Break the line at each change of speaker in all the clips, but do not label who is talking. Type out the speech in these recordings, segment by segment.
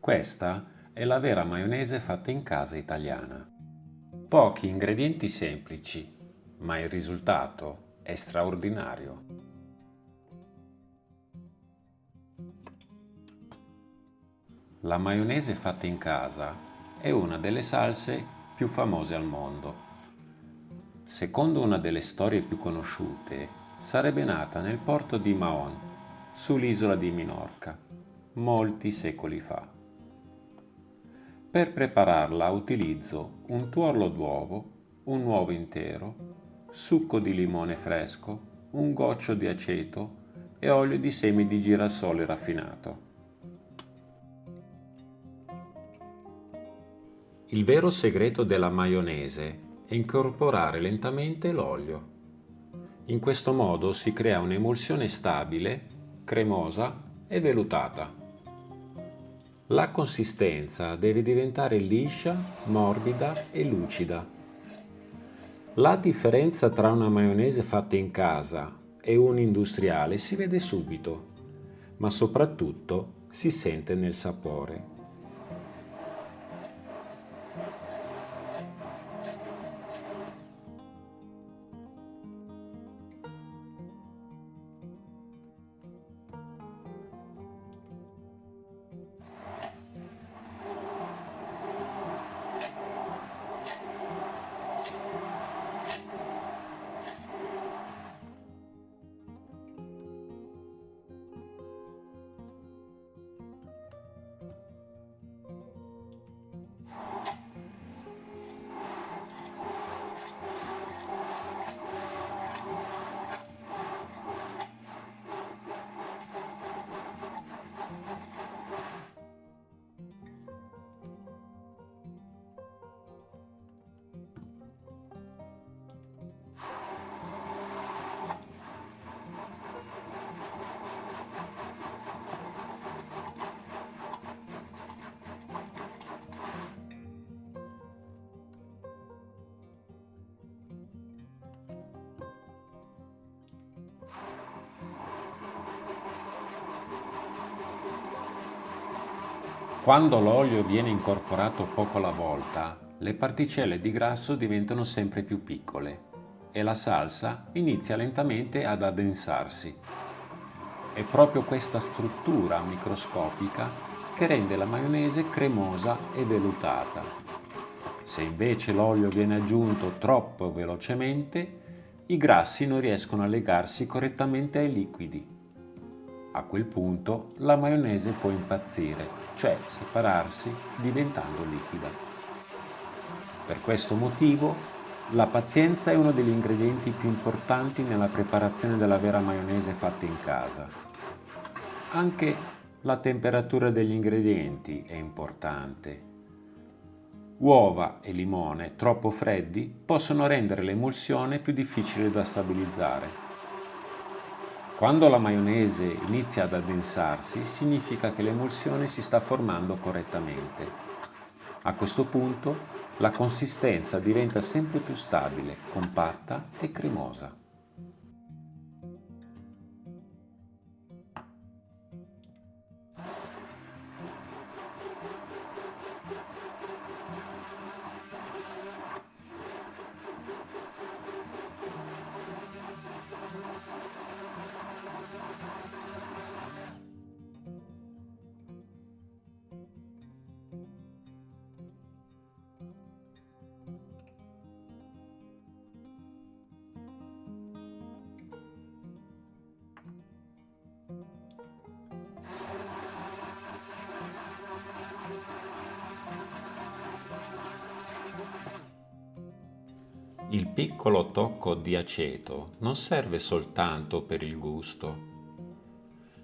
Questa è la vera maionese fatta in casa italiana. Pochi ingredienti semplici, ma il risultato è straordinario. La maionese fatta in casa è una delle salse più famose al mondo. Secondo una delle storie più conosciute, sarebbe nata nel porto di Mahon, sull'isola di Minorca, molti secoli fa. Per prepararla utilizzo un tuorlo d'uovo, un uovo intero, succo di limone fresco, un goccio di aceto e olio di semi di girasole raffinato. Il vero segreto della maionese è incorporare lentamente l'olio. In questo modo si crea un'emulsione stabile, cremosa e vellutata. La consistenza deve diventare liscia, morbida e lucida. La differenza tra una maionese fatta in casa e un'industriale si vede subito, ma soprattutto si sente nel sapore. Quando l'olio viene incorporato poco alla volta, le particelle di grasso diventano sempre più piccole e la salsa inizia lentamente ad addensarsi. È proprio questa struttura microscopica che rende la maionese cremosa e vellutata. Se invece l'olio viene aggiunto troppo velocemente, i grassi non riescono a legarsi correttamente ai liquidi. A quel punto la maionese può impazzire, cioè separarsi diventando liquida. Per questo motivo la pazienza è uno degli ingredienti più importanti nella preparazione della vera maionese fatta in casa. Anche la temperatura degli ingredienti è importante. Uova e limone troppo freddi possono rendere l'emulsione più difficile da stabilizzare. Quando la maionese inizia ad addensarsi, significa che l'emulsione si sta formando correttamente. A questo punto, la consistenza diventa sempre più stabile, compatta e cremosa. Il piccolo tocco di aceto non serve soltanto per il gusto.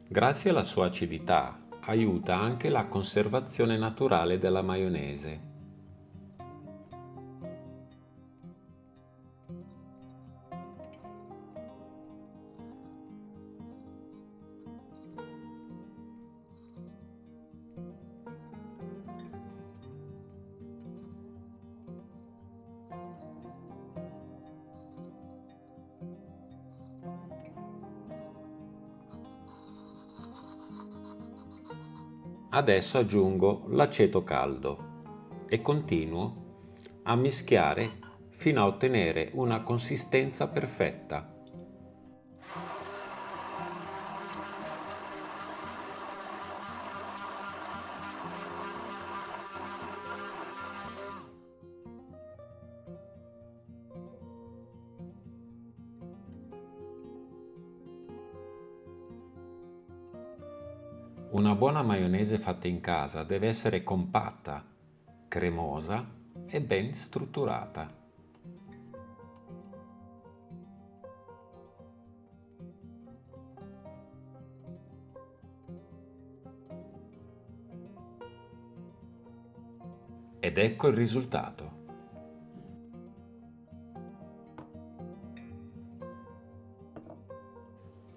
Grazie alla sua acidità, aiuta anche la conservazione naturale della maionese. Adesso aggiungo l'aceto caldo e continuo a mischiare fino a ottenere una consistenza perfetta. Una buona maionese fatta in casa deve essere compatta, cremosa e ben strutturata. Ed ecco il risultato.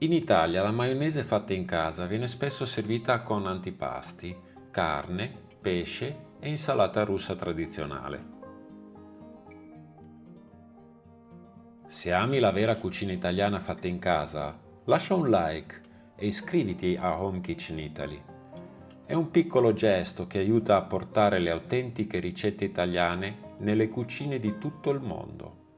In Italia la maionese fatta in casa viene spesso servita con antipasti, carne, pesce e insalata russa tradizionale. Se ami la vera cucina italiana fatta in casa, lascia un like e iscriviti a Home Kitchen Italy. È un piccolo gesto che aiuta a portare le autentiche ricette italiane nelle cucine di tutto il mondo.